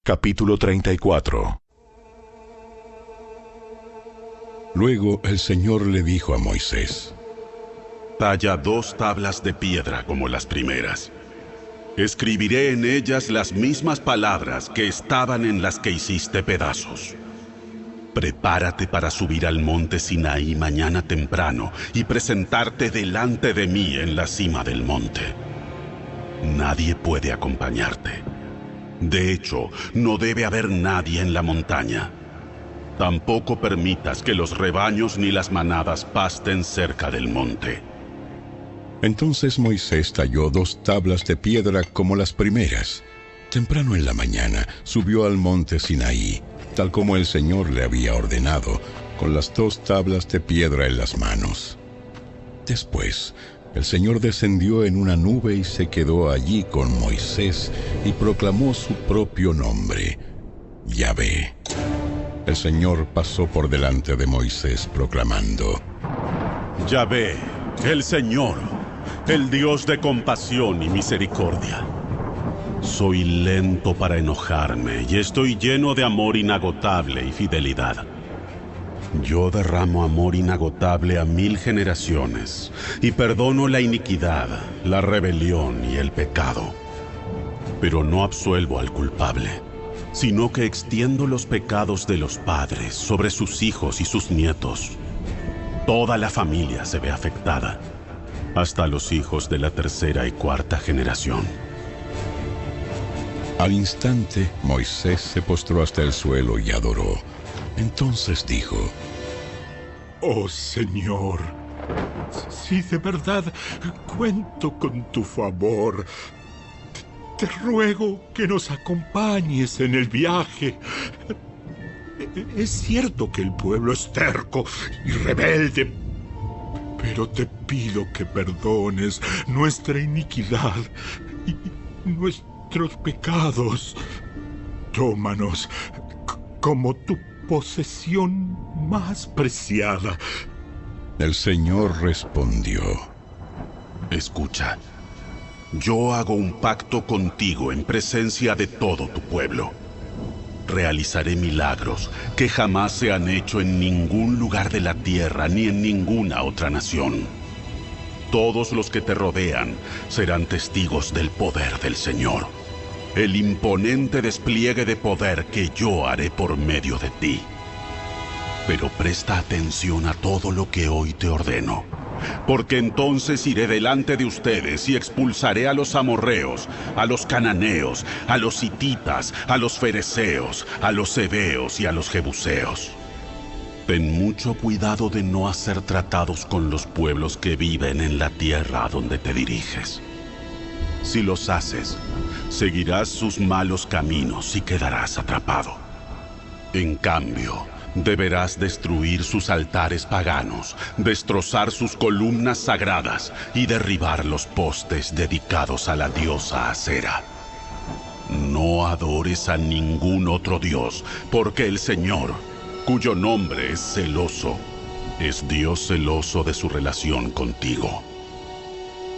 Capítulo 34. Luego el Señor le dijo a Moisés: Talla 2 tablas de piedra como las primeras. Escribiré en ellas las mismas palabras que estaban en las que hiciste pedazos. Prepárate para subir al monte Sinaí mañana temprano y presentarte delante de mí en la cima del monte. Nadie puede acompañarte. De hecho, no debe haber nadie en la montaña. Tampoco permitas que los rebaños ni las manadas pasten cerca del monte. Entonces Moisés talló 2 tablas de piedra como las primeras. Temprano en la mañana subió al monte Sinaí, tal como el Señor le había ordenado, con las 2 tablas de piedra en las manos. Después, el Señor descendió en una nube y se quedó allí con Moisés y proclamó su propio nombre, Yahvé. El Señor pasó por delante de Moisés proclamando: Yahvé, el Señor, el Dios de compasión y misericordia. Soy lento para enojarme y estoy lleno de amor inagotable y fidelidad. Yo derramo amor inagotable a 1000 generaciones y perdono la iniquidad, la rebelión y el pecado. Pero no absuelvo al culpable, sino que extiendo los pecados de los padres sobre sus hijos y sus nietos. Toda la familia se ve afectada, hasta los hijos de la 3ª y 4ª generación. Al instante, Moisés se postró hasta el suelo y adoró. Entonces dijo: Oh Señor, si de verdad cuento con tu favor, te ruego que nos acompañes en el viaje. Es cierto que el pueblo es terco y rebelde, pero te pido que perdones nuestra iniquidad y nuestros pecados. Tómanos como tu posesión más preciada. El Señor respondió: Escucha, yo hago un pacto contigo en presencia de todo tu pueblo. Realizaré milagros que jamás se han hecho en ningún lugar de la tierra ni en ninguna otra nación. Todos los que te rodean serán testigos del poder del Señor, el imponente despliegue de poder que yo haré por medio de ti. Pero presta atención a todo lo que hoy te ordeno, porque entonces iré delante de ustedes y expulsaré a los amorreos, a los cananeos, a los hititas, a los fereceos, a los heveos y a los jebuseos. Ten mucho cuidado de no hacer tratados con los pueblos que viven en la tierra a donde te diriges. Si los haces, seguirás sus malos caminos y quedarás atrapado. En cambio, deberás destruir sus altares paganos, destrozar sus columnas sagradas y derribar los postes dedicados a la diosa Acera. No adores a ningún otro dios, porque el Señor, cuyo nombre es celoso, es Dios celoso de su relación contigo.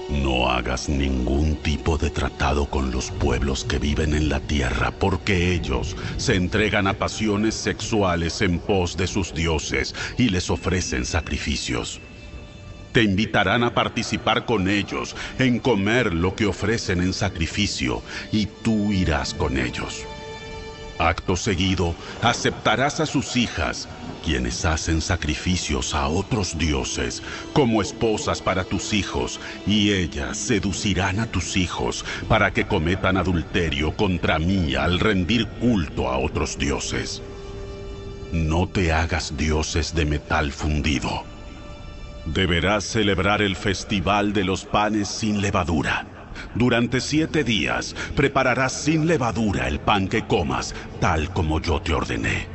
No hagas ningún tipo de tratado con los pueblos que viven en la tierra, porque ellos se entregan a pasiones sexuales en pos de sus dioses y les ofrecen sacrificios. Te invitarán a participar con ellos en comer lo que ofrecen en sacrificio, y tú irás con ellos. Acto seguido, aceptarás a sus hijas, quienes hacen sacrificios a otros dioses, como esposas para tus hijos, y ellas seducirán a tus hijos para que cometan adulterio contra mí al rendir culto a otros dioses. No te hagas dioses de metal fundido. Deberás celebrar el festival de los panes sin levadura. Durante 7 días prepararás sin levadura el pan que comas, tal como yo te ordené.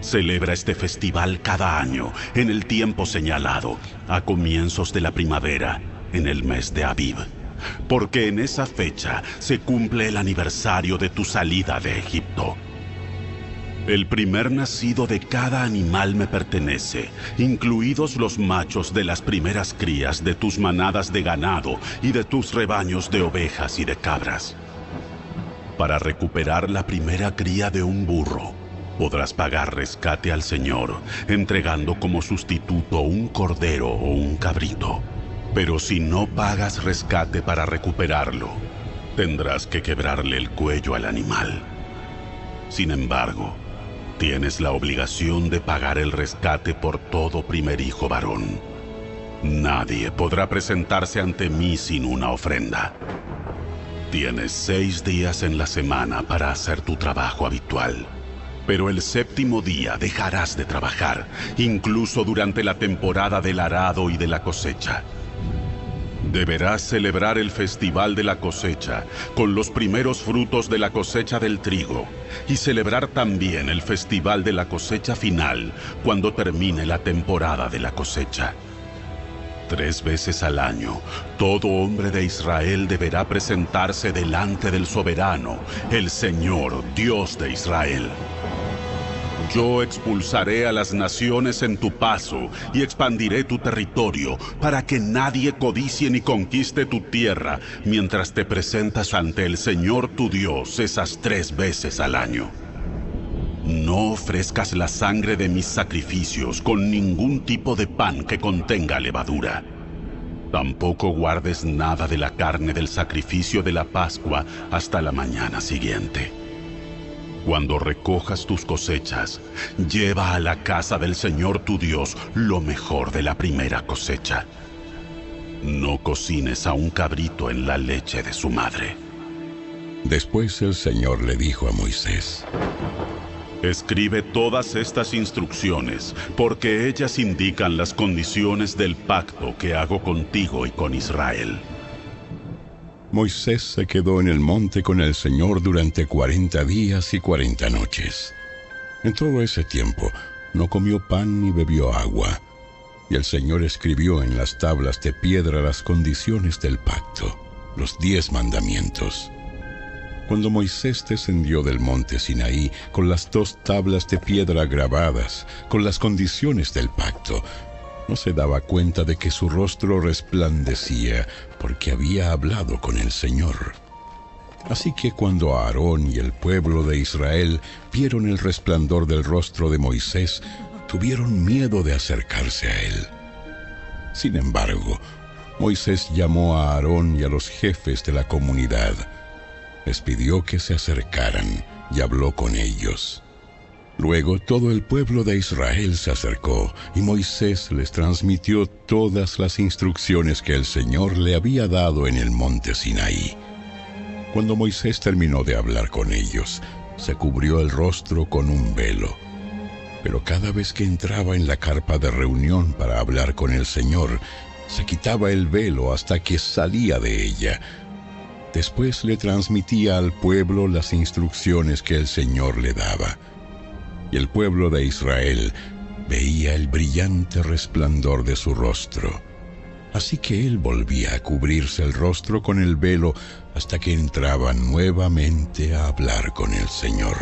Celebra este festival cada año, en el tiempo señalado, a comienzos de la primavera, en el mes de Abib. Porque en esa fecha se cumple el aniversario de tu salida de Egipto. El primer nacido de cada animal me pertenece, incluidos los machos de las primeras crías de tus manadas de ganado y de tus rebaños de ovejas y de cabras. para recuperar la primera cría de un burro, podrás pagar rescate al Señor, entregando como sustituto un cordero o un cabrito. Pero si no pagas rescate para recuperarlo, tendrás que quebrarle el cuello al animal. Sin embargo, tienes la obligación de pagar el rescate por todo primer hijo varón. Nadie podrá presentarse ante mí sin una ofrenda. Tienes 6 días en la semana para hacer tu trabajo habitual. Pero el 7º día dejarás de trabajar, incluso durante la temporada del arado y de la cosecha. Deberás celebrar el festival de la cosecha con los primeros frutos de la cosecha del trigo y celebrar también el festival de la cosecha final cuando termine la temporada de la cosecha. 3 veces al año, todo hombre de Israel deberá presentarse delante del soberano, el Señor, Dios de Israel. Yo expulsaré a las naciones en tu paso y expandiré tu territorio para que nadie codicie ni conquiste tu tierra mientras te presentas ante el Señor tu Dios esas 3 veces al año. No ofrezcas la sangre de mis sacrificios con ningún tipo de pan que contenga levadura. Tampoco guardes nada de la carne del sacrificio de la Pascua hasta la mañana siguiente. Cuando recojas tus cosechas, lleva a la casa del Señor tu Dios lo mejor de la primera cosecha. No cocines a un cabrito en la leche de su madre. Después el Señor le dijo a Moisés: Escribe todas estas instrucciones, porque ellas indican las condiciones del pacto que hago contigo y con Israel. Moisés se quedó en el monte con el Señor durante 40 días y 40 noches. En todo ese tiempo no comió pan ni bebió agua, y el Señor escribió en las tablas de piedra las condiciones del pacto, los 10 mandamientos. Cuando Moisés descendió del monte Sinaí con las 2 tablas de piedra grabadas, con las condiciones del pacto, no se daba cuenta de que su rostro resplandecía porque había hablado con el Señor. Así que cuando Aarón y el pueblo de Israel vieron el resplandor del rostro de Moisés, tuvieron miedo de acercarse a él. Sin embargo, Moisés llamó a Aarón y a los jefes de la comunidad. Les pidió que se acercaran y habló con ellos. Luego todo el pueblo de Israel se acercó y Moisés les transmitió todas las instrucciones que el Señor le había dado en el monte Sinaí. Cuando Moisés terminó de hablar con ellos, se cubrió el rostro con un velo. Pero cada vez que entraba en la carpa de reunión para hablar con el Señor, se quitaba el velo hasta que salía de ella. Después le transmitía al pueblo las instrucciones que el Señor le daba. Y el pueblo de Israel veía el brillante resplandor de su rostro. Así que él volvía a cubrirse el rostro con el velo hasta que entraba nuevamente a hablar con el Señor.